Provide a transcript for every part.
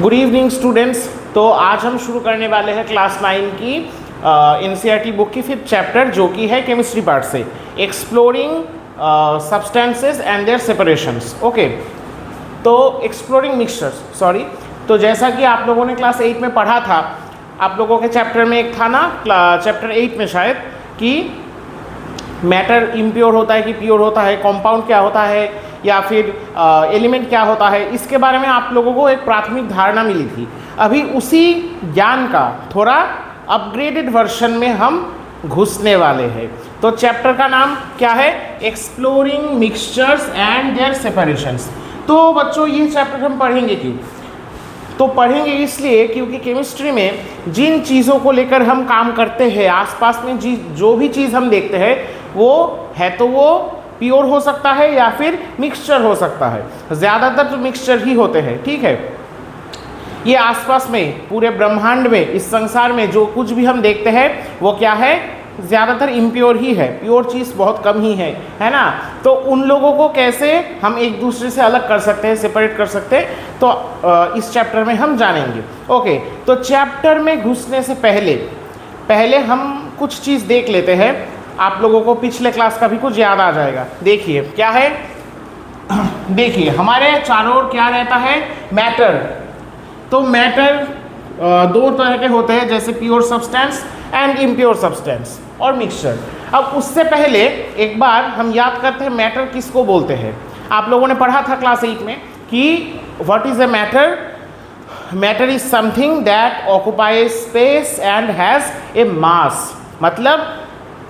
Good evening students. तो आज हम शुरू करने वाले हैं क्लास 9 की एनसीईआरटी बुक की 5th चैप्टर, जो कि है केमिस्ट्री पार्ट से, exploring substances and their separations. Okay, तो एक्सप्लोरिंग मिक्सचर्स, सॉरी। तो जैसा कि आप लोगों ने क्लास 8 में पढ़ा था, आप लोगों के चैप्टर में एक था ना, चैप्टर 8 में शायद, कि मैटर इम्प्योर होता है कि प्योर होता है, कंपाउंड क्या होता है, या फिर एलिमेंट क्या होता है। इसके बारे में आप लोगों को एक प्राथमिक धारणा मिली थी। अभी उसी ज्ञान का थोड़ा अपग्रेडेड वर्जन में हम घुसने वाले हैं। तो चैप्टर का नाम क्या है? Exploring mixtures and their separations. तो बच्चों, ये चैप्टर हम पढ़ेंगे क्यों? तो पढ़ेंगे इसलिए क्योंकि केमिस्ट्री में जिन चीज़ों को लेकर हम काम करते हैं, आसपास में जो भी चीज़ हम देखते हैं, वो है तो वो प्योर हो सकता है या फिर मिक्सचर हो सकता है। ज़्यादातर तो मिक्सचर ही होते हैं, ठीक है। ये आसपास में पूरे ब्रह्मांड में, इस संसार में जो कुछ भी हम देखते हैं वो क्या है? ज़्यादातर इम्प्योर ही है, प्योर चीज़ बहुत कम ही है ना। तो उन लोगों को कैसे हम एक दूसरे से अलग कर सकते हैं, सेपरेट कर सकते हैं, तो इस चैप्टर में हम जानेंगे। ओके, तो चैप्टर में घुसने से पहले हम कुछ चीज़ देख लेते हैं। आप लोगों को पिछले क्लास का भी कुछ याद आ जाएगा। देखिए क्या है, देखिए हमारे चारों ओर क्या रहता है? मैटर। तो मैटर दो तरह के होते हैं, जैसे pure substance and impure substance और मिक्सचर। अब उससे पहले एक बार हम याद करते हैं मैटर किसको बोलते हैं। आप लोगों ने पढ़ा था क्लास 8 में कि what is a matter? Matter is something that occupies space and has a mass. मतलब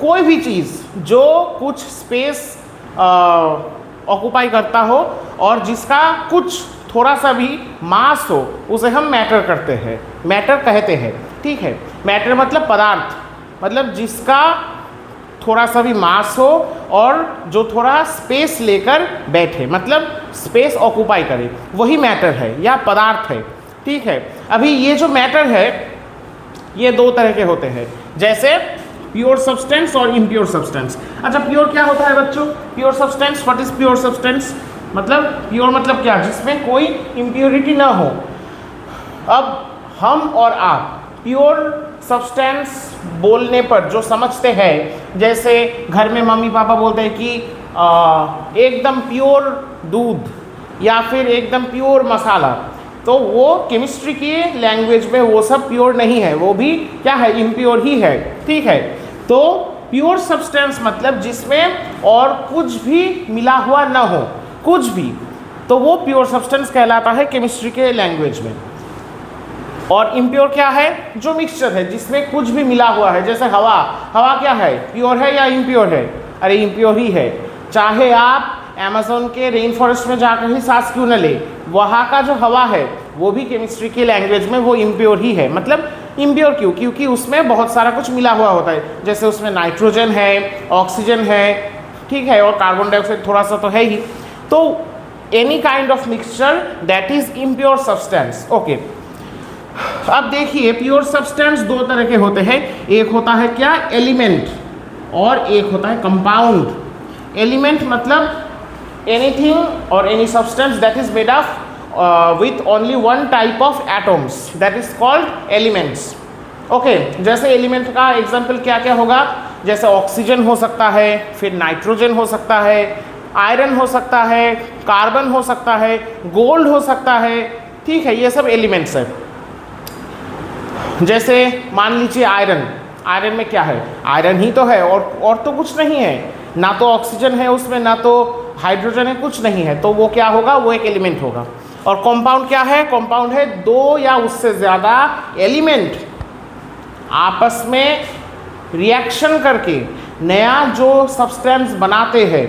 कोई भी चीज़ जो कुछ स्पेस ऑक्युपाई करता हो और जिसका कुछ थोड़ा सा भी मास हो, उसे हम मैटर करते हैं, मैटर कहते हैं, ठीक है। मैटर मतलब पदार्थ, मतलब जिसका थोड़ा सा भी मास हो और जो थोड़ा स्पेस लेकर बैठे, मतलब स्पेस ऑक्युपाई करे, वही मैटर है या पदार्थ है, ठीक है। अभी ये जो मैटर है, ये दो तरह के होते हैं, जैसे प्योर सब्सटेंस और इम्प्योर सब्सटेंस। अच्छा, प्योर क्या होता है बच्चों? Pure substance, what is pure substance? मतलब प्योर मतलब क्या? जिसमें कोई इम्प्योरिटी ना हो। अब हम और आप प्योर सब्सटेंस बोलने पर जो समझते हैं, जैसे घर में मम्मी पापा बोलते हैं कि एकदम प्योर दूध या फिर एकदम प्योर मसाला, तो वो केमिस्ट्री की लैंग्वेज में वो सब प्योर नहीं है, वो भी क्या है? इम्प्योर ही है, ठीक है। तो प्योर सब्सटेंस मतलब जिसमें और कुछ भी मिला हुआ ना हो, कुछ भी, तो वो प्योर सब्सटेंस कहलाता है केमिस्ट्री के लैंग्वेज में। और इम्प्योर क्या है? जो मिक्सचर है, जिसमें कुछ भी मिला हुआ है, जैसे हवा। हवा क्या है? प्योर है या इम्प्योर है? अरे इम्प्योर ही है। चाहे आप अमेज़न के रेन फॉरेस्ट में जाकर ही सांस क्यों न ले, वहाँ का जो हवा है वो भी केमिस्ट्री की लैंग्वेज में वो इम्प्योर ही है। मतलब इम्प्योर क्यों? क्योंकि उसमें बहुत सारा कुछ मिला हुआ होता है, जैसे उसमें नाइट्रोजन है, ऑक्सीजन है, ठीक है, और कार्बन डाइऑक्साइड थोड़ा सा तो है ही। तो any kind of mixture that is impure substance. Okay, अब देखिए प्योर सब्सटेंस दो तरह के होते हैं। एक होता है क्या? एलिमेंट, और एक होता है कंपाउंड। एलिमेंट मतलब anything or any substance that is made of with only one type of atoms, that is called elements. Okay, जैसे एलिमेंट का एग्जांपल क्या क्या होगा? जैसे ऑक्सीजन हो सकता है, फिर नाइट्रोजन हो सकता है, आयरन हो सकता है, कार्बन हो सकता है, गोल्ड हो सकता है, ठीक है, ये सब एलिमेंट्स है। जैसे मान लीजिए आयरन, आयरन में क्या है? आयरन ही तो है, और तो कुछ नहीं है, ना तो ऑक्सीजन है उसमें, ना तो हाइड्रोजन है, कुछ नहीं है, तो वो क्या होगा? वो एक एलिमेंट होगा। और कंपाउंड क्या है? कंपाउंड है दो या उससे ज़्यादा एलिमेंट आपस में रिएक्शन करके नया जो सब्सटेंस बनाते हैं,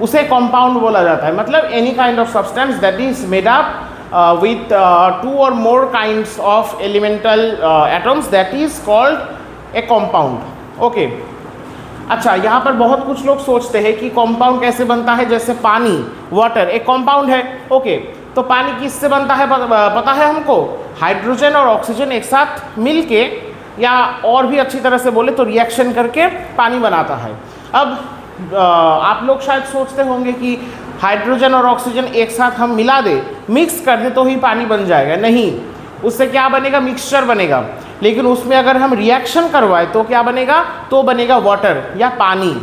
उसे कंपाउंड बोला जाता है। मतलब any kind of substance that is made up with 2 or more kinds of elemental atoms, that is called a compound. Okay, अच्छा, यहाँ पर बहुत कुछ लोग सोचते हैं कि कंपाउंड कैसे बनता है। जैसे पानी, वाटर एक कंपाउंड है। ओके, तो पानी किससे बनता है? पता है हमको? हाइड्रोजन और ऑक्सीजन एक साथ मिलके, या और भी अच्छी तरह से बोले तो रिएक्शन करके पानी बनाता है। अब आप लोग शायद सोचते होंगे कि हाइड्रोजन और ऑक्सीजन एक साथ हम मिला दें, मिक्स कर दें तो ही पानी बन जाएगा, नहीं, उससे क्या बनेगा, मिक्सचर बनेगा। लेकिन उसमें अगर हम रिएक्शन करवाएं तो क्या बनेगा, तो बनेगा वाटर या पानी।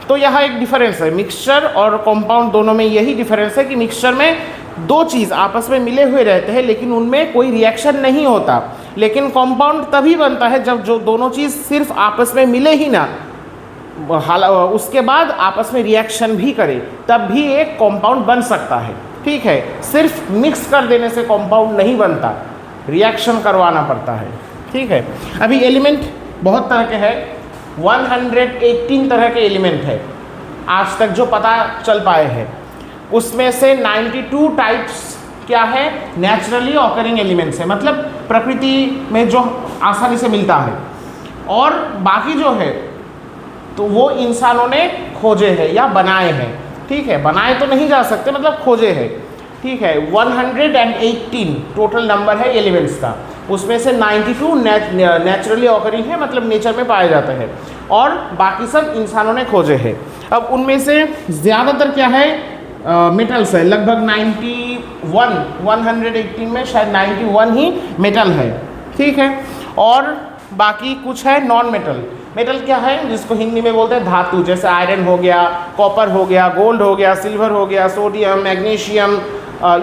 तो यहाँ एक डिफरेंस है, मिक्सचर और कंपाउंड दोनों में यही डिफरेंस है कि मिक्सचर में दो चीज़ आपस में मिले हुए रहते हैं लेकिन उनमें कोई रिएक्शन नहीं होता, लेकिन कंपाउंड तभी बनता है जब जो दोनों चीज़ सिर्फ आपस में मिले ही ना, उसके बाद आपस में रिएक्शन भी करे, तब भी एक कंपाउंड बन सकता है। ठीक है, सिर्फ मिक्स कर देने से कंपाउंड नहीं बनता, रिएक्शन करवाना पड़ता है। ठीक है, अभी एलिमेंट बहुत तरह के हैं, 118 तरह के एलिमेंट है आज तक जो पता चल पाए हैं। उसमें से 92 टाइप्स क्या है, नेचुरली ऑकरिंग एलिमेंट्स है, मतलब प्रकृति में जो आसानी से मिलता है, और बाकी जो है तो वो इंसानों ने खोजे हैं या बनाए हैं। ठीक है, बनाए तो नहीं जा सकते, मतलब खोजे हैं। ठीक है, 118 टोटल नंबर है एलिमेंट्स का, उसमें से 92 नेचुरली ऑकरिंग है, मतलब नेचर में पाए जाते हैं, और बाकी सब इंसानों ने खोजे हैं। अब उनमें से ज़्यादातर क्या है, मेटल्स है, लगभग 91, 118 में शायद 91 ही मेटल है। ठीक है, और बाकी कुछ है नॉन मेटल। मेटल क्या है, जिसको हिंदी में बोलते हैं धातु, जैसे आयरन हो गया, कॉपर हो गया, गोल्ड हो गया, सिल्वर हो गया, सोडियम, मैग्नीशियम,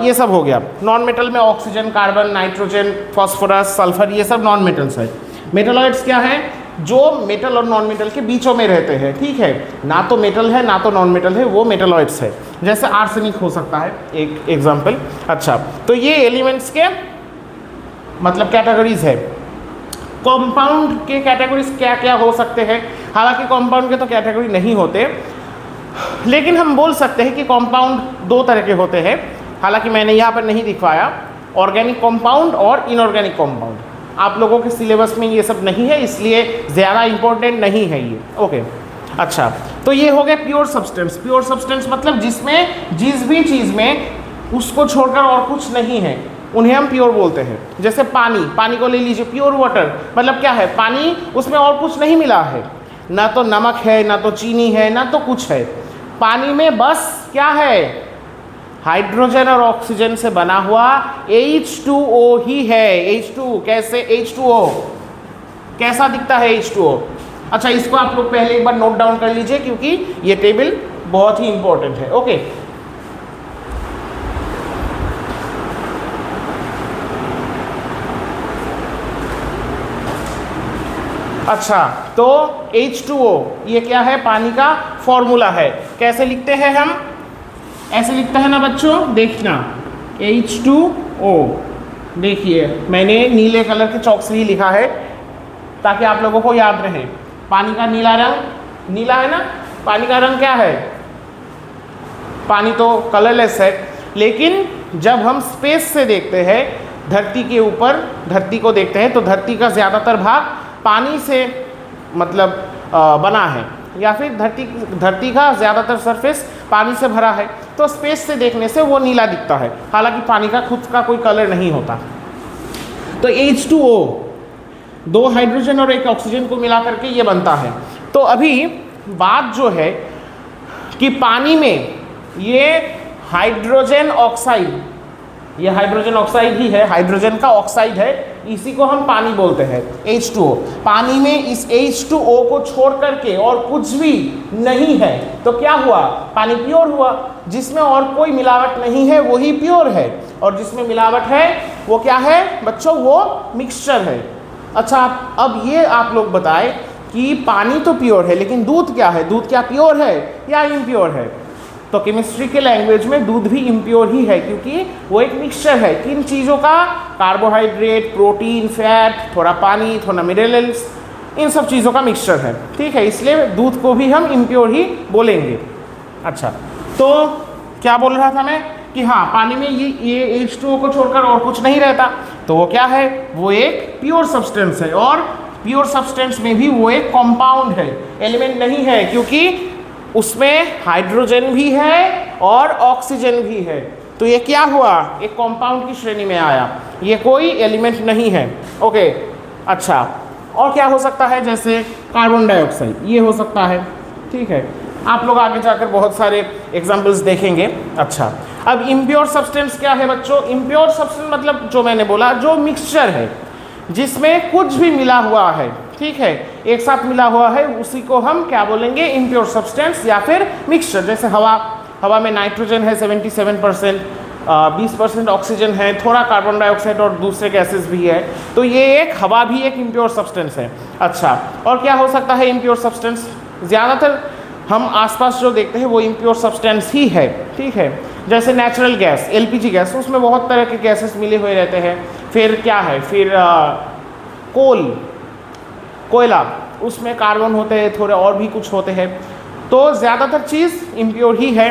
ये सब हो गया। नॉन मेटल में oxygen, carbon, nitrogen, phosphorus, sulphur, ये सब नॉन मेटल्स है। मेटलॉइड्स क्या है, जो मेटल और नॉन मेटल के बीचों में रहते हैं। ठीक है, ना तो मेटल है ना तो नॉन मेटल है, वो मेटलॉइड्स है। जैसे आर्सेनिक हो सकता है एक एग्जाम्पल। अच्छा, तो ये एलिमेंट्स के मतलब कैटेगरीज है। कंपाउंड के कैटेगरीज क्या क्या हो सकते हैं, हालांकि कंपाउंड के तो कैटेगरी नहीं होते, लेकिन हम बोल सकते हैं कि कंपाउंड दो तरह के होते हैं। हालांकि मैंने यहाँ पर नहीं दिखवाया, ऑर्गेनिक कंपाउंड और इनऑर्गेनिक कंपाउंड। आप लोगों के सिलेबस में ये सब नहीं है, इसलिए ज़्यादा इम्पोर्टेंट नहीं है ये। ओके, अच्छा, तो ये हो गया प्योर सब्सटेंस। प्योर सब्सटेंस मतलब जिसमें जिस भी चीज़ में उसको छोड़कर और कुछ नहीं है, उन्हें हम प्योर बोलते हैं। जैसे पानी, पानी को ले लीजिए, प्योर वाटर मतलब क्या है, पानी, उसमें और कुछ नहीं मिला है, ना तो नमक है, ना तो चीनी है, ना तो कुछ है। पानी में बस क्या है, हाइड्रोजन और ऑक्सीजन से बना हुआ H2O ही है। H2 कैसे, H2O कैसा दिखता है H2O? अच्छा, इसको आप लोग पहले एक बार नोट डाउन कर लीजिए क्योंकि ये टेबल बहुत ही इंपॉर्टेंट है। ओके, अच्छा, तो H2O ये क्या है, पानी का फॉर्मूला है। कैसे लिखते हैं हम, ऐसे लिखता है ना बच्चों, देखना, H2O। देखिए मैंने नीले कलर के चौक से ही लिखा है ताकि आप लोगों को याद रहे। पानी का नीला रंग, नीला है ना, पानी का रंग क्या है, पानी तो कलरलेस है, लेकिन जब हम स्पेस से देखते हैं, धरती के ऊपर धरती को देखते हैं, तो धरती का ज़्यादातर भाग पानी से मतलब बना है, या फिर धरती का ज़्यादातर सरफेस पानी से भरा है, तो स्पेस से देखने से वो नीला दिखता है, हालांकि पानी का खुद का कोई कलर नहीं होता। तो H2O, दो हाइड्रोजन और एक ऑक्सीजन को मिला करके ये बनता है। तो अभी बात जो है कि पानी में ये हाइड्रोजन ऑक्साइड, ये हाइड्रोजन ऑक्साइड ही है, हाइड्रोजन का ऑक्साइड है, इसी को हम पानी बोलते हैं, H2O। पानी में इस H2O को छोड़ करके और कुछ भी नहीं है, तो क्या हुआ, पानी प्योर हुआ। जिसमें और कोई मिलावट नहीं है वही प्योर है, और जिसमें मिलावट है वो क्या है बच्चों, वो मिक्सचर है। अच्छा, अब ये आप लोग बताएं कि पानी तो प्योर है, लेकिन दूध क्या है, दूध क्या प्योर है या इम्प्योर है? तो केमिस्ट्री के लैंग्वेज में दूध भी इम्प्योर ही है, क्योंकि वो एक मिक्सचर है किन चीज़ों का, कार्बोहाइड्रेट, प्रोटीन, फैट, थोड़ा पानी, थोड़ा मिनरल्स, इन सब चीज़ों का मिक्सचर है। ठीक है, इसलिए दूध को भी हम इम्प्योर ही बोलेंगे। अच्छा, तो क्या बोल रहा था मैं कि हाँ, पानी में ये H2O को छोड़कर और कुछ नहीं रहता, तो वो क्या है, वो एक प्योर सब्सटेंस है, और प्योर सब्सटेंस में भी वो एक कंपाउंड है, एलिमेंट नहीं है, क्योंकि उसमें हाइड्रोजन भी है और ऑक्सीजन भी है। तो ये क्या हुआ, एक कंपाउंड की श्रेणी में आया, ये कोई एलिमेंट नहीं है। ओके, अच्छा, और क्या हो सकता है, जैसे कार्बन डाइऑक्साइड, ये हो सकता है। ठीक है, आप लोग आगे जाकर बहुत सारे एग्जाम्पल्स देखेंगे। अच्छा, अब इम्प्योर सब्सटेंस क्या है बच्चों? इम्प्योर सब्सटेंस मतलब जो मैंने बोला, जो मिक्सचर है जिसमें कुछ भी मिला हुआ है, ठीक है, एक साथ मिला हुआ है, उसी को हम क्या बोलेंगे? इम्प्योर सब्सटेंस या फिर मिक्सचर। जैसे हवा में नाइट्रोजन है 77%, 20% ऑक्सीजन है, थोड़ा कार्बन डाइऑक्साइड और दूसरे गैसेस भी है, तो ये एक हवा भी एक इम्प्योर सब्सटेंस है। अच्छा, और क्या हो सकता है इम्प्योर सब्सटेंस? ज़्यादातर हम आसपास जो देखते हैं वो इम्प्योर सब्सटेंस ही है, ठीक है। जैसे नेचुरल गैस, एलपीजी गैस, उसमें बहुत तरह के गैसेस मिले हुए रहते हैं। फिर क्या है, फिर कोयला, उसमें कार्बन होते हैं, थोड़े और भी कुछ होते हैं, तो ज़्यादातर चीज़ इम्प्योर ही है।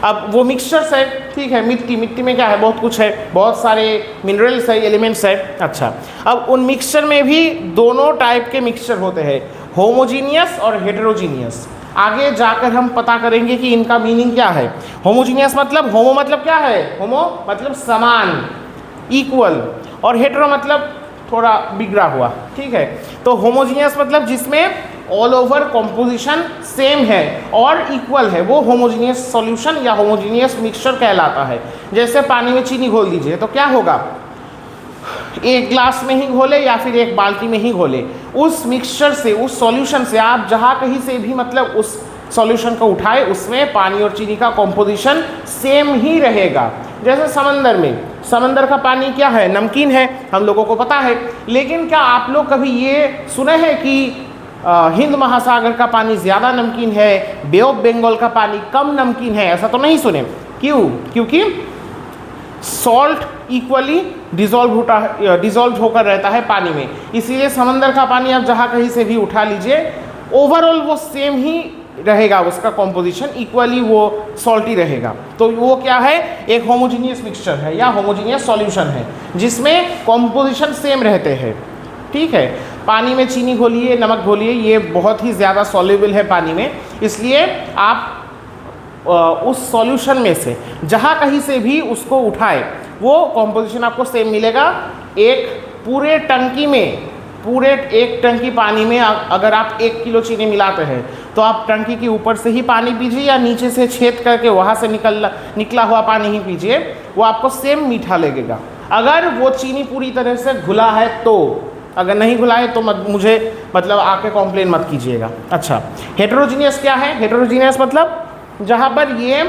अब वो मिक्सचर्स है, ठीक है, मिट्टी में क्या है? बहुत कुछ है, बहुत सारे मिनरल्स है, एलिमेंट्स है। अच्छा, अब उन मिक्सचर में भी दोनों टाइप के मिक्सचर होते हैं, होमोजीनियस और हेटेरोजीनियस। आगे जाकर हम पता करेंगे कि इनका मीनिंग क्या है। होमोजीनियस मतलब, होमो मतलब क्या है? होमो मतलब समान, इक्वल, और हेटेरो मतलब थोड़ा बिगड़ा हुआ, ठीक है। तो होमोजीनियस मतलब जिसमें ऑल ओवर कॉम्पोजिशन सेम है और इक्वल है, वो होमोजीनियस सॉल्यूशन या होमोजीनियस मिक्सचर कहलाता है। जैसे पानी में चीनी घोल दीजिए तो क्या होगा? एक ग्लास में ही घोले या फिर एक बाल्टी में ही घोले, उस मिक्सचर से, उस सॉल्यूशन से आप जहाँ कहीं से भी मतलब उस सॉल्यूशन को उठाए, उसमें पानी और चीनी का कॉम्पोजिशन सेम ही रहेगा। जैसे समंदर में, समंदर का पानी क्या है? नमकीन है, हम लोगों को पता है। लेकिन क्या आप लोग कभी ये सुने हैं कि हिंद महासागर का पानी ज़्यादा नमकीन है, बे ऑफ बंगाल का पानी कम नमकीन है? ऐसा तो नहीं सुने। क्यों? क्योंकि सॉल्ट इक्वली डिजॉल्व होकर रहता है पानी में, इसीलिए समंदर का पानी आप जहाँ कहीं से भी उठा लीजिए, ओवरऑल वो सेम ही रहेगा, उसका कॉम्पोजिशन इक्वली वो सॉल्टी रहेगा। तो वो क्या है? एक होमोजीनियस मिक्सचर है या होमोजीनियस सॉल्यूशन है जिसमें कॉम्पोजिशन सेम रहते हैं, ठीक है। पानी में चीनी घोलिए, नमक घोलिए, ये बहुत ही ज़्यादा सॉल्युबल है पानी में, इसलिए आप उस सॉल्यूशन में से जहाँ कहीं से भी उसको उठाए वो कॉम्पोजिशन आपको सेम मिलेगा। एक पूरे टंकी में, पूरे एक टंकी पानी में अगर आप 1 किलो चीनी मिलाते हैं तो आप टंकी के ऊपर से ही पानी पीजिए या नीचे से छेद करके वहाँ से निकला हुआ पानी ही पीजिए, वो आपको सेम मीठा लगेगा। अगर वो चीनी पूरी तरह से घुला है तो, अगर नहीं घुला है तो मुझे मतलब आके कॉम्प्लेन मत कीजिएगा। अच्छा, हेटेरोजीनियस क्या है? हेटेरोजीनियस मतलब जहाँ पर ये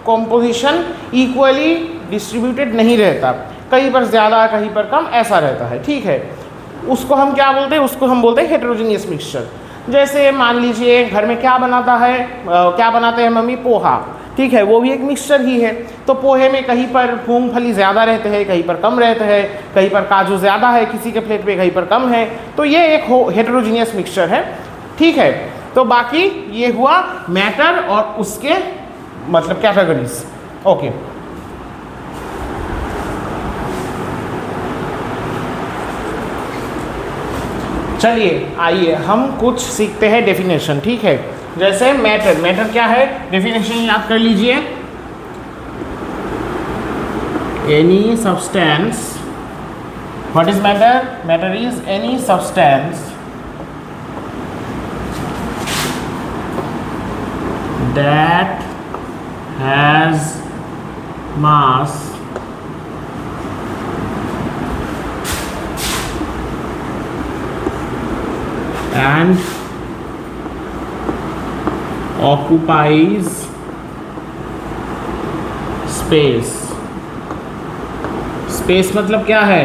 कॉम्पोजिशन इक्वली डिस्ट्रीब्यूटेड नहीं रहता, कहीं पर ज़्यादा कहीं पर कम ऐसा रहता है, ठीक है। उसको हम क्या बोलते हैं? उसको हम बोलते हैं हेटेरोजीनियस मिक्सचर। जैसे मान लीजिए घर में क्या बनाते हैं मम्मी? पोहा, ठीक है, वो भी एक मिक्सचर ही है। तो पोहे में कहीं पर मूंगफली ज़्यादा रहते हैं, कहीं पर कम रहते हैं, कहीं पर काजू ज़्यादा है किसी के प्लेट पे, कहीं पर कम है, तो ये एक हेटेरोजीनियस मिक्सचर है, ठीक है। तो बाकी ये हुआ मैटर और उसके मतलब कैटेगरीज। ओके, चलिए आइए हम कुछ सीखते हैं डेफिनेशन, ठीक है। जैसे मैटर क्या है? डेफिनेशन याद कर लीजिए। Any substance, what is matter? Matter is any substance that has mass and occupies space। Space मतलब क्या है?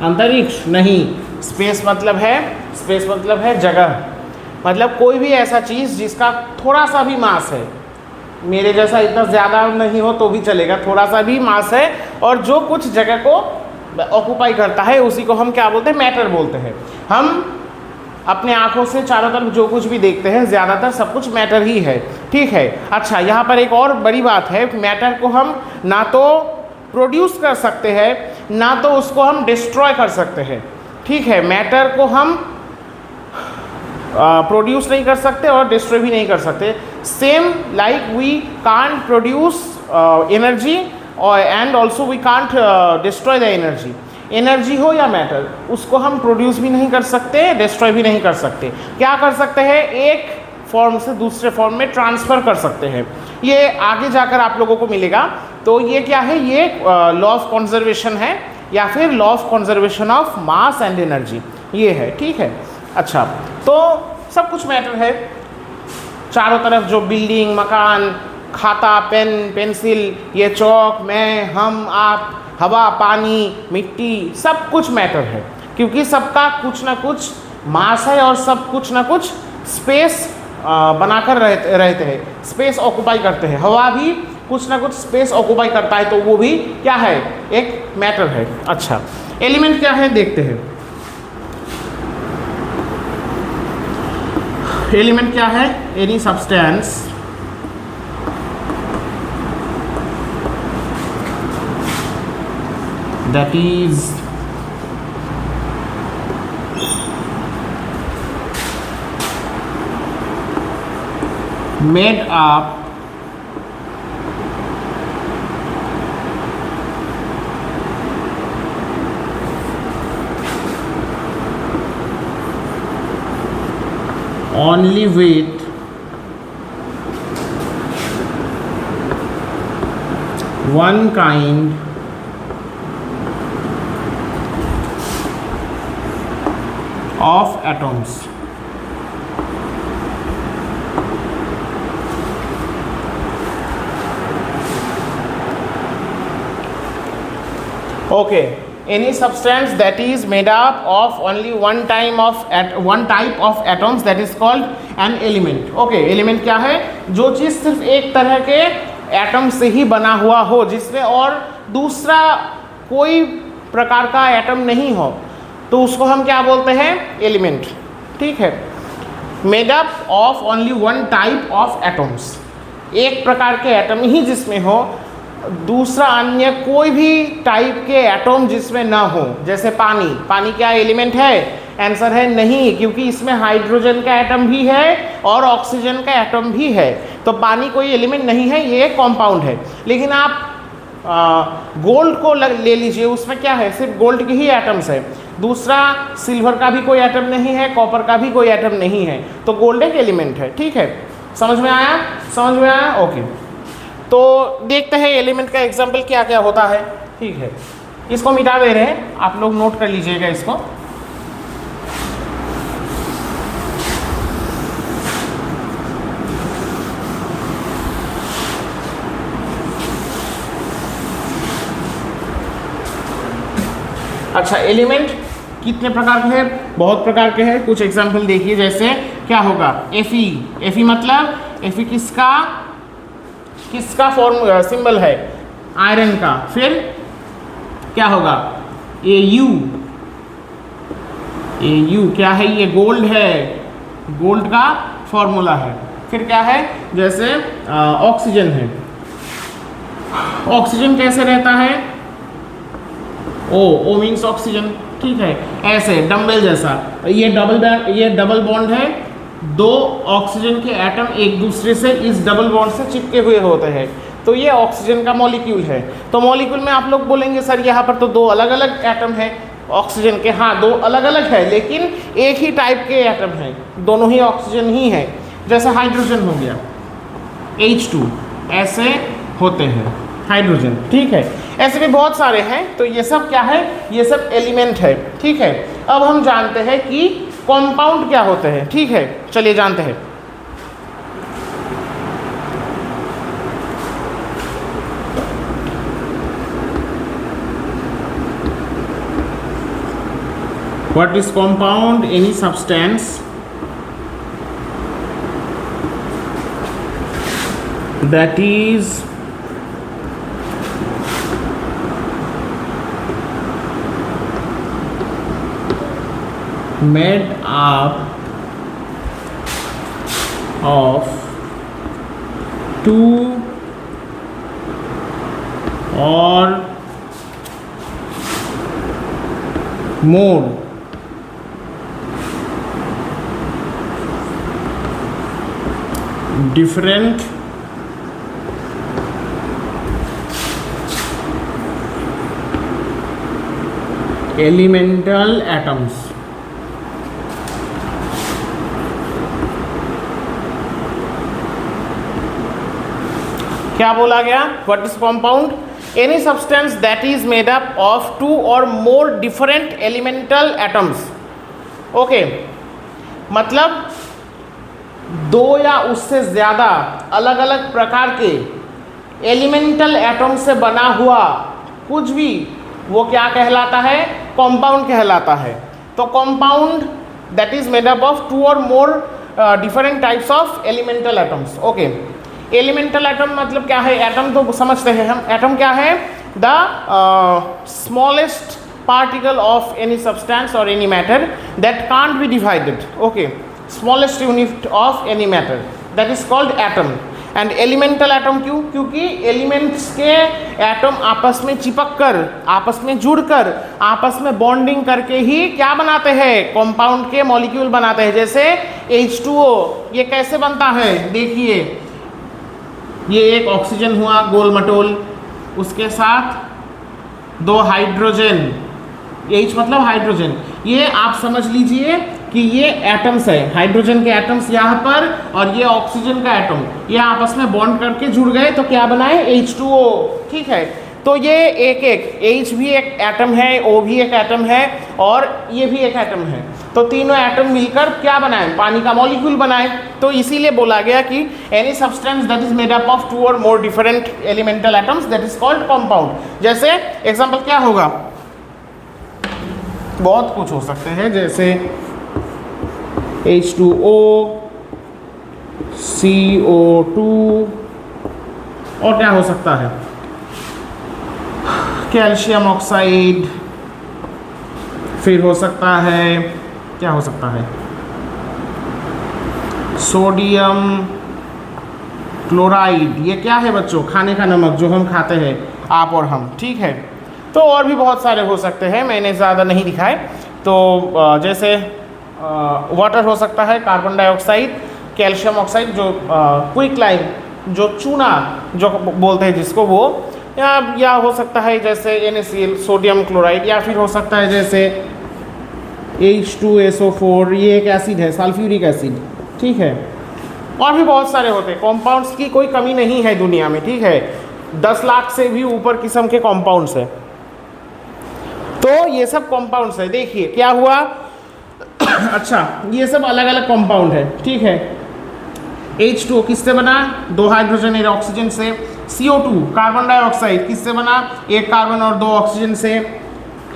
अंतरिक्ष नहीं, स्पेस मतलब है जगह। मतलब कोई भी ऐसा चीज़ जिसका थोड़ा सा भी मास है, मेरे जैसा इतना ज़्यादा नहीं हो तो भी चलेगा, थोड़ा सा भी मास है और जो कुछ जगह को ऑक्यूपाई करता है, उसी को हम क्या बोलते हैं? मैटर बोलते हैं। हम अपने आँखों से चारों तरफ जो कुछ भी देखते हैं ज़्यादातर सब कुछ मैटर ही है, ठीक है। अच्छा, यहाँ पर एक और बड़ी बात है, मैटर को हम ना तो प्रोड्यूस कर सकते हैं ना तो उसको हम डिस्ट्रॉय कर सकते हैं, ठीक है। मैटर को हम प्रोड्यूस नहीं कर सकते और डिस्ट्रॉय भी नहीं कर सकते। Same like we can't produce energy और and also we can't destroy the energy. Energy हो या मैटर, उसको हम प्रोड्यूस भी नहीं कर सकते, डिस्ट्रॉय भी नहीं कर सकते। क्या कर सकते हैं? एक फॉर्म से दूसरे फॉर्म में ट्रांसफ़र कर सकते हैं। ये आगे जाकर आप लोगों को मिलेगा। तो ये क्या है, ये लॉ ऑफ कंजर्वेशन है या फिर law of conservation of mass and energy, ये है। ठीक है, अच्छा, तो सब कुछ मैटर है। चारों तरफ जो बिल्डिंग, मकान, खाता, पेन, पेंसिल, ये चौक, मैं, हम, आप, हवा, पानी, मिट्टी, सब कुछ मैटर है, क्योंकि सबका कुछ ना कुछ मास है और सब कुछ ना कुछ स्पेस बनाकर रहते हैं, स्पेस ऑक्यूपाई करते हैं। हवा भी कुछ ना कुछ स्पेस ऑक्यूपाई करता है, तो वो भी क्या है, एक मैटर है। अच्छा, एलिमेंट क्या है देखते हैं। एलिमेंट क्या है, any substance that is made up only with one kind of atoms. Okay, any substance that is made up of only one type of atoms, that is called an element. Okay, element क्या है, जो चीज़ सिर्फ एक तरह के atom से ही बना हुआ हो, जिसमें और दूसरा कोई प्रकार का एटम नहीं हो, तो उसको हम क्या बोलते हैं, एलिमेंट। ठीक है, made up of only one type of atoms, एक प्रकार के एटम ही जिसमें हो, दूसरा अन्य कोई भी टाइप के एटम जिसमें ना हो। जैसे पानी, पानी क्या एलिमेंट है, आंसर है नहीं, क्योंकि इसमें हाइड्रोजन का एटम भी है और ऑक्सीजन का एटम भी है, तो पानी कोई एलिमेंट नहीं है, ये कंपाउंड है। लेकिन आप गोल्ड को ले लीजिए, उसमें क्या है, सिर्फ गोल्ड के ही एटम्स है, दूसरा सिल्वर का भी कोई एटम नहीं है, कॉपर का भी कोई एटम नहीं है, तो गोल्ड एक एलिमेंट है। ठीक है, समझ में आया, समझ में आया। ओके, तो देखते हैं एलिमेंट का एग्जाम्पल क्या क्या होता है। ठीक है, इसको मिटा दे रहे हैं, आप लोग नोट कर लीजिएगा इसको। अच्छा, एलिमेंट कितने प्रकार के हैं, बहुत प्रकार के हैं। कुछ एग्जाम्पल देखिए, जैसे क्या होगा, एफी, एफी मतलब एफी किसका फॉर्म सिंबल है, आयरन का। फिर क्या होगा, एयू, एयू क्या है, ये गोल्ड है, गोल्ड का फॉर्मूला है। फिर क्या है, जैसे ऑक्सीजन है, ऑक्सीजन कैसे रहता है, ओ मीन्स ऑक्सीजन। ठीक है, ऐसे डम्बल जैसा, ये डबल बॉन्ड है, दो ऑक्सीजन के एटम एक दूसरे से इस डबल बॉन्ड से चिपके हुए होते हैं, तो ये ऑक्सीजन का मॉलिक्यूल है। तो मॉलिक्यूल में आप लोग बोलेंगे सर यहाँ पर तो दो अलग अलग एटम है ऑक्सीजन के। हाँ, दो अलग अलग है, लेकिन एक ही टाइप के एटम हैं, दोनों ही ऑक्सीजन ही है। जैसे हाइड्रोजन हो गया, H2, ऐसे होते हैं हाइड्रोजन। ठीक है, ऐसे भी बहुत सारे हैं। तो ये सब क्या है, ये सब एलिमेंट है। ठीक है, अब हम जानते हैं कि कंपाउंड क्या होते हैं। ठीक है, चलिए जानते हैं। What is compound? Any substance that is made up of two or more different elemental atoms। क्या बोला गया? What is compound? Any substance that is made up of 2 और more different elemental atoms. Okay, मतलब 2 या उससे ज़्यादा अलग अलग प्रकार के एलिमेंटल एटम से बना हुआ कुछ भी, वो क्या कहलाता है? कंपाउंड कहलाता है। तो compound that is made up of 2 और more different types of elemental atoms. Okay, elemental atom मतलब क्या है? एटम तो समझते हैं हम। एटम क्या है? The smallest particle of any substance or any matter that can't be divided. Okay, smallest unit of any matter, that is called atom. And elemental atom क्यों? क्योंकि elements के एटम आपस में चिपक कर, आपस में जुड़कर, आपस में बॉन्डिंग करके ही क्या बनाते हैं? कंपाउंड के मॉलिक्यूल बनाते हैं। जैसे H2O, ये कैसे बनता है? देखिए, ये एक ऑक्सीजन हुआ गोल मटोल, उसके साथ 2 हाइड्रोजन, H मतलब हाइड्रोजन। ये आप समझ लीजिए कि ये एटम्स है, हाइड्रोजन के एटम्स यहाँ पर, और ये ऑक्सीजन का एटम, ये आपस में बॉन्ड करके जुड़ गए तो क्या बनाए? H2O। ठीक है, तो ये एक एक, H भी एक एटम है, O भी एक एटम है, और ये भी एक एटम है। तो तीनों एटम मिलकर क्या बनाए? पानी का मॉलिक्यूल बनाए। तो इसीलिए बोला गया कि any substance that is made up of 2 और more different elemental atoms that is called compound. जैसे एग्जाम्पल क्या होगा? बहुत कुछ हो सकते हैं, जैसे H2O, CO2, और क्या हो सकता है? कैल्शियम ऑक्साइड, फिर हो सकता है, क्या हो सकता है? Sodium chloride. ये क्या है बच्चों? खाने का नमक जो हम खाते हैं, आप और हम। ठीक है, तो और भी बहुत सारे हो सकते हैं, मैंने ज़्यादा नहीं दिखाए। तो जैसे वाटर हो सकता है, कार्बन डाइऑक्साइड, कैल्शियम ऑक्साइड, जो क्विकलाइम, जो चूना जो बोलते हैं जिसको, वो या हो सकता है जैसे NaCl, सोडियम क्लोराइड, या फिर हो सकता है जैसे H2SO4, ये एक एसिड है, सल्फ्यूरिक एसिड। ठीक है, और भी बहुत सारे होते हैं। कंपाउंड्स की कोई कमी नहीं है दुनिया में। ठीक है, 10 लाख से भी ऊपर किस्म के कंपाउंड्स है। तो ये सब कंपाउंड्स है। देखिए क्या हुआ? अच्छा, ये सब अलग अलग कंपाउंड है। ठीक है, H2O किससे बना? 2 हाइड्रोजन, 1 ऑक्सीजन से। CO2 कार्बन डाइऑक्साइड किससे बना? 1 कार्बन और 2 ऑक्सीजन से।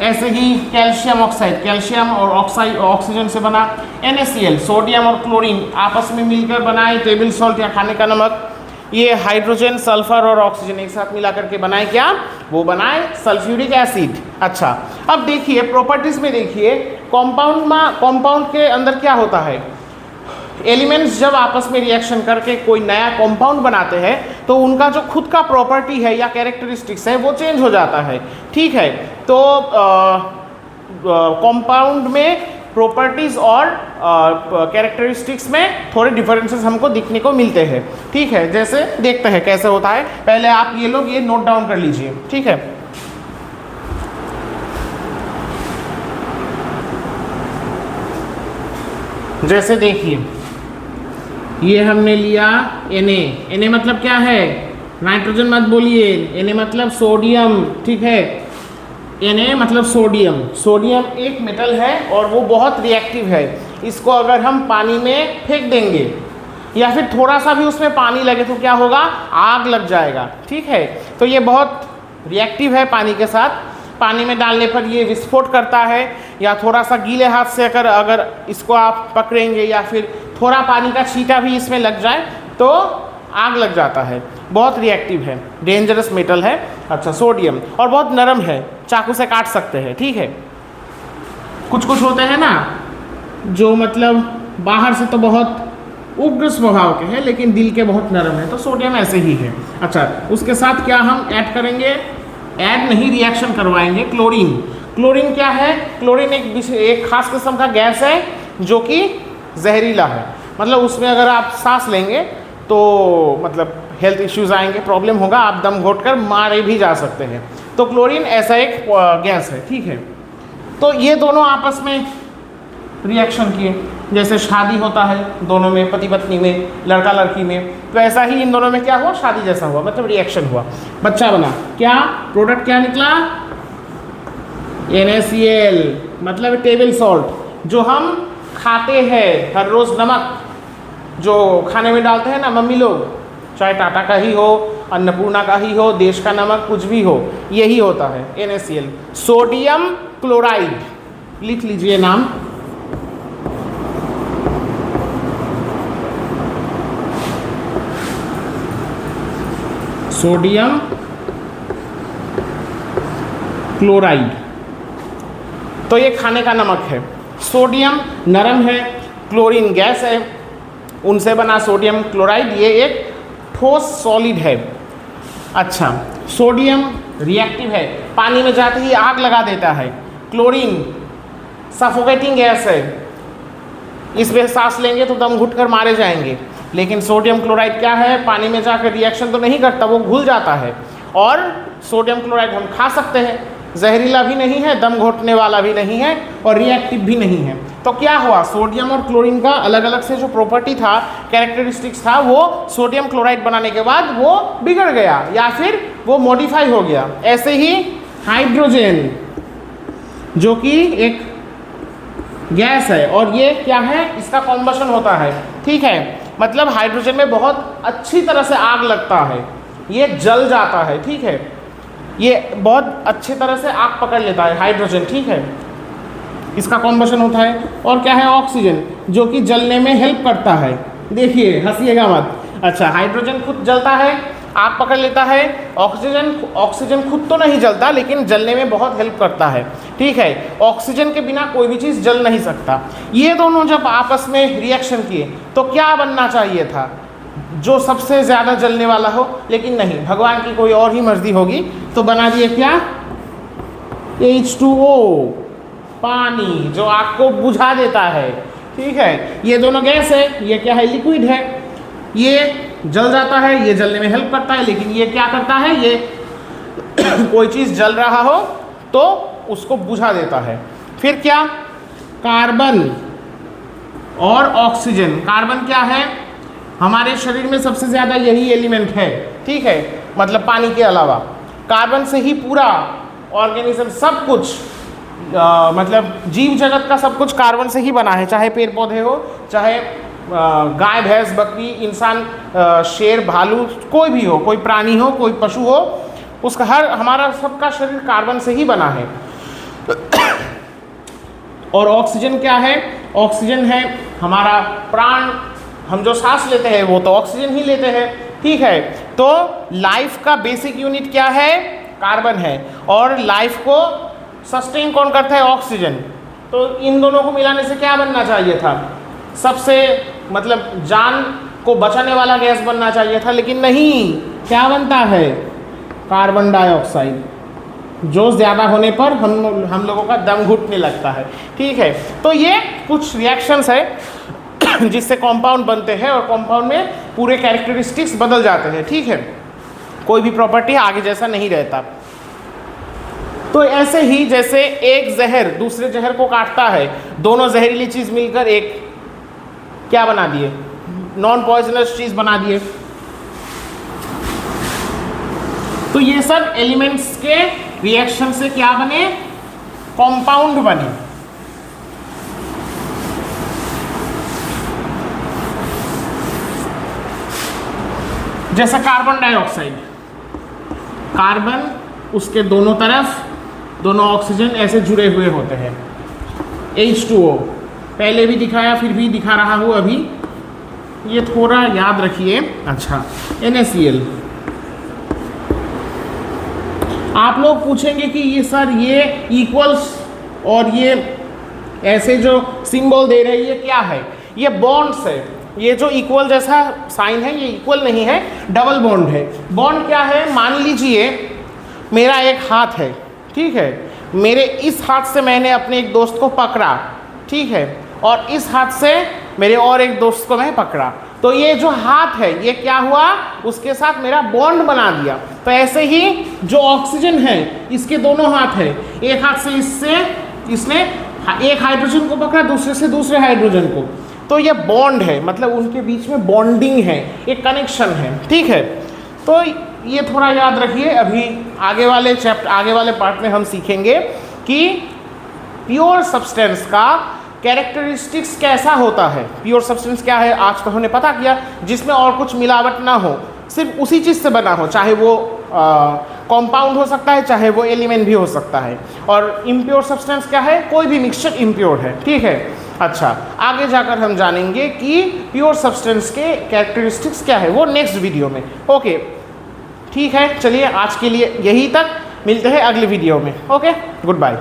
ऐसे ही कैल्शियम ऑक्साइड, कैल्शियम और ऑक्सीजन से बना। NaCl सोडियम और क्लोरीन आपस में मिलकर बनाए टेबल सॉल्ट या खाने का नमक। ये हाइड्रोजन, सल्फर और ऑक्सीजन एक साथ मिला करके बनाए क्या? वो बनाए सल्फ्यूरिक एसिड। अच्छा, अब देखिए प्रॉपर्टीज में देखिए, कंपाउंड के अंदर क्या होता है? एलिमेंट्स जब आपस में रिएक्शन करके कोई नया कंपाउंड बनाते हैं तो उनका जो खुद का प्रॉपर्टी है या कैरेक्टरिस्टिक्स है वो चेंज हो जाता है। ठीक है, तो कंपाउंड में प्रॉपर्टीज़ और कैरेक्टरिस्टिक्स में थोड़े डिफरेंसेस हमको दिखने को मिलते हैं। ठीक है, जैसे देखते हैं कैसे होता है। पहले आप ये लोग ये नोट डाउन कर लीजिए। ठीक है, जैसे देखिए, ये हमने लिया Na मतलब क्या है? नाइट्रोजन मत बोलिए, Na मतलब सोडियम। ठीक है, Na मतलब सोडियम। सोडियम एक मेटल है और वो बहुत रिएक्टिव है। इसको अगर हम पानी में फेंक देंगे या फिर थोड़ा सा भी उसमें पानी लगे तो क्या होगा? आग लग जाएगा। ठीक है, तो ये बहुत रिएक्टिव है पानी के साथ। पानी में डालने पर ये विस्फोट करता है, या थोड़ा सा गीले हाथ से अगर इसको आप पकड़ेंगे या फिर थोड़ा पानी का छींटा भी इसमें लग जाए तो आग लग जाता है। बहुत रिएक्टिव है, डेंजरस मेटल है। अच्छा, सोडियम, और बहुत नरम है, चाकू से काट सकते हैं। ठीक है, कुछ कुछ होते हैं ना जो मतलब बाहर से तो बहुत उग्र स्वभाव के हैं लेकिन दिल के बहुत नरम है, तो सोडियम ऐसे ही है। अच्छा, उसके साथ क्या हम ऐड करेंगे? ऐड नहीं, रिएक्शन करवाएंगे। क्लोरीन। क्लोरीन क्या है? क्लोरीन एक खास किस्म का गैस है जो कि जहरीला है। मतलब उसमें अगर आप सांस लेंगे तो मतलब हेल्थ इश्यूज आएंगे, प्रॉब्लम होगा, आप दम घोटकर मारे भी जा सकते हैं। तो क्लोरीन ऐसा एक गैस है। ठीक है, तो ये दोनों आपस में रिएक्शन किए। जैसे शादी होता है दोनों में, पति पत्नी में, लड़का लड़की में, तो ऐसा ही इन दोनों में क्या हुआ, शादी जैसा हुआ, मतलब रिएक्शन हुआ, बच्चा बना। क्या प्रोडक्ट क्या निकला, NaCl, मतलब टेबल सॉल्ट, जो हम खाते हैं हर रोज़, नमक जो खाने में डालते हैं ना मम्मी लोग, चाहे टाटा का ही हो, अन्नपूर्णा का ही हो, देश का नमक, कुछ भी हो, यही होता है NaCl, सोडियम क्लोराइड। लिख लीजिए नाम, सोडियम क्लोराइड। तो ये खाने का नमक है। सोडियम नरम है, क्लोरीन गैस है, उनसे बना सोडियम क्लोराइड, ये एक ठोस सॉलिड है। अच्छा, सोडियम रिएक्टिव है, पानी में जाते ही आग लगा देता है। क्लोरीन सफोकेटिंग गैस है, इसमें सांस लेंगे तो दम घुट कर मारे जाएंगे। लेकिन सोडियम क्लोराइड क्या है, पानी में जाकर रिएक्शन तो नहीं करता, वो घुल जाता है। और सोडियम क्लोराइड हम खा सकते हैं, जहरीला भी नहीं है, दम घोटने वाला भी नहीं है, और रिएक्टिव भी नहीं है। तो क्या हुआ, सोडियम और क्लोरीन का अलग अलग से जो प्रॉपर्टी था, कैरेक्टरिस्टिक्स था, वो सोडियम क्लोराइड बनाने के बाद वो बिगड़ गया या फिर वो मॉडिफाई हो गया। ऐसे ही हाइड्रोजन, जो कि एक गैस है, और ये क्या है, इसका कॉम्बशन होता है, ठीक है, मतलब हाइड्रोजन में बहुत अच्छी तरह से आग लगता है, ये जल जाता है, ठीक है, ये बहुत अच्छी तरह से आग पकड़ लेता है हाइड्रोजन, ठीक है, इसका कॉम्बशन होता है। और क्या है, ऑक्सीजन, जो कि जलने में हेल्प करता है। देखिए, हंसिएगा मत। अच्छा, हाइड्रोजन खुद जलता है, आग पकड़ लेता है। ऑक्सीजन खुद तो नहीं जलता, लेकिन जलने में बहुत हेल्प करता है, ठीक है। ऑक्सीजन के बिना कोई भी चीज़ जल नहीं सकता। ये दोनों जब आपस में रिएक्शन किए तो क्या बनना चाहिए था, जो सबसे ज़्यादा जलने वाला हो, लेकिन नहीं, भगवान की कोई और ही मर्जी होगी, तो बना दिए क्या, H2O, पानी, जो आग को बुझा देता है, ठीक है। ये दोनों गैस है, ये क्या है, लिक्विड है, ये जल जाता है, ये जलने में हेल्प करता है, लेकिन ये क्या करता है, ये कोई चीज़ जल रहा हो तो उसको बुझा देता है। फिर क्या, कार्बन और ऑक्सीजन। कार्बन क्या है, हमारे शरीर में सबसे ज़्यादा यही एलिमेंट है, ठीक है, मतलब पानी के अलावा। कार्बन से ही पूरा ऑर्गेनिज्म, सब कुछ, मतलब जीव जगत का सब कुछ कार्बन से ही बना है, चाहे पेड़ पौधे हो, चाहे गाय भैंस बकरी इंसान शेर भालू कोई भी हो, कोई प्राणी हो, कोई पशु हो, उसका हमारा सबका शरीर कार्बन से ही बना है। और ऑक्सीजन क्या है, ऑक्सीजन है हमारा प्राण, हम जो सांस लेते हैं वो तो ऑक्सीजन ही लेते हैं, ठीक है। तो लाइफ का बेसिक यूनिट क्या है, कार्बन है, और लाइफ को सस्टेन कौन करता है, ऑक्सीजन। तो इन दोनों को मिलाने से क्या बनना चाहिए था, सबसे मतलब जान को बचाने वाला गैस बनना चाहिए था, लेकिन नहीं, क्या बनता है, कार्बन डाइऑक्साइड, जो ज़्यादा होने पर हम लोगों का दम घुटने लगता है, ठीक है। तो ये कुछ रिएक्शंस है जिससे कंपाउंड बनते हैं, और कंपाउंड में पूरे कैरेक्टरिस्टिक्स बदल जाते हैं, ठीक है, कोई भी प्रॉपर्टी आगे जैसा नहीं रहता। तो ऐसे ही जैसे एक जहर दूसरे जहर को काटता है, दोनों जहरीली चीज़ मिलकर एक क्या बना दिए, नॉन पॉइजनस चीज़ बना दिए। तो ये सब एलिमेंट्स के रिएक्शन से क्या बने, कंपाउंड बने। जैसा कार्बन डाइऑक्साइड, कार्बन उसके दोनों तरफ दोनों ऑक्सीजन ऐसे जुड़े हुए होते हैं, H2O, पहले भी दिखाया फिर भी दिखा रहा हूँ अभी, ये थोड़ा याद रखिए। अच्छा, NaCl। आप लोग पूछेंगे कि ये सर ये इक्वल्स और ये ऐसे जो सिंबल दे रहे हैं ये क्या है, ये बॉन्ड्स है। ये जो इक्वल जैसा साइन है ये इक्वल नहीं है, डबल बॉन्ड है। बॉन्ड क्या है, मान लीजिए मेरा एक हाथ है, ठीक है, मेरे इस हाथ से मैंने अपने एक दोस्त को पकड़ा, ठीक है, और इस हाथ से मेरे और एक दोस्त को मैं पकड़ा, तो ये जो हाथ है ये क्या हुआ, उसके साथ मेरा बॉन्ड बना दिया। तो ऐसे ही जो ऑक्सीजन है इसके दोनों हाथ है, एक हाथ से इसने एक हाइड्रोजन को पकड़ा, दूसरे से दूसरे हाइड्रोजन को, तो ये बॉन्ड है, मतलब उनके बीच में बॉन्डिंग है, एक कनेक्शन है, ठीक है। तो ये थोड़ा याद रखिए। अभी आगे वाले पार्ट में हम सीखेंगे कि प्योर सब्सटेंस का कैरेक्टरिस्टिक्स कैसा होता है। प्योर सब्सटेंस क्या है आज तो हमने पता किया, जिसमें और कुछ मिलावट ना हो, सिर्फ उसी चीज़ से बना हो, चाहे वो कंपाउंड हो सकता है, चाहे वो एलिमेंट भी हो सकता है। और इम्प्योर सब्सटेंस क्या है, कोई भी मिक्सचर इम्प्योर है, ठीक है। अच्छा, आगे जाकर हम जानेंगे कि प्योर सब्सटेंस के कैरेक्टरिस्टिक्स क्या है, वो नेक्स्ट वीडियो में। ओके, ठीक है, चलिए आज के लिए यही तक, मिलते हैं अगले वीडियो में। Okay, good bye.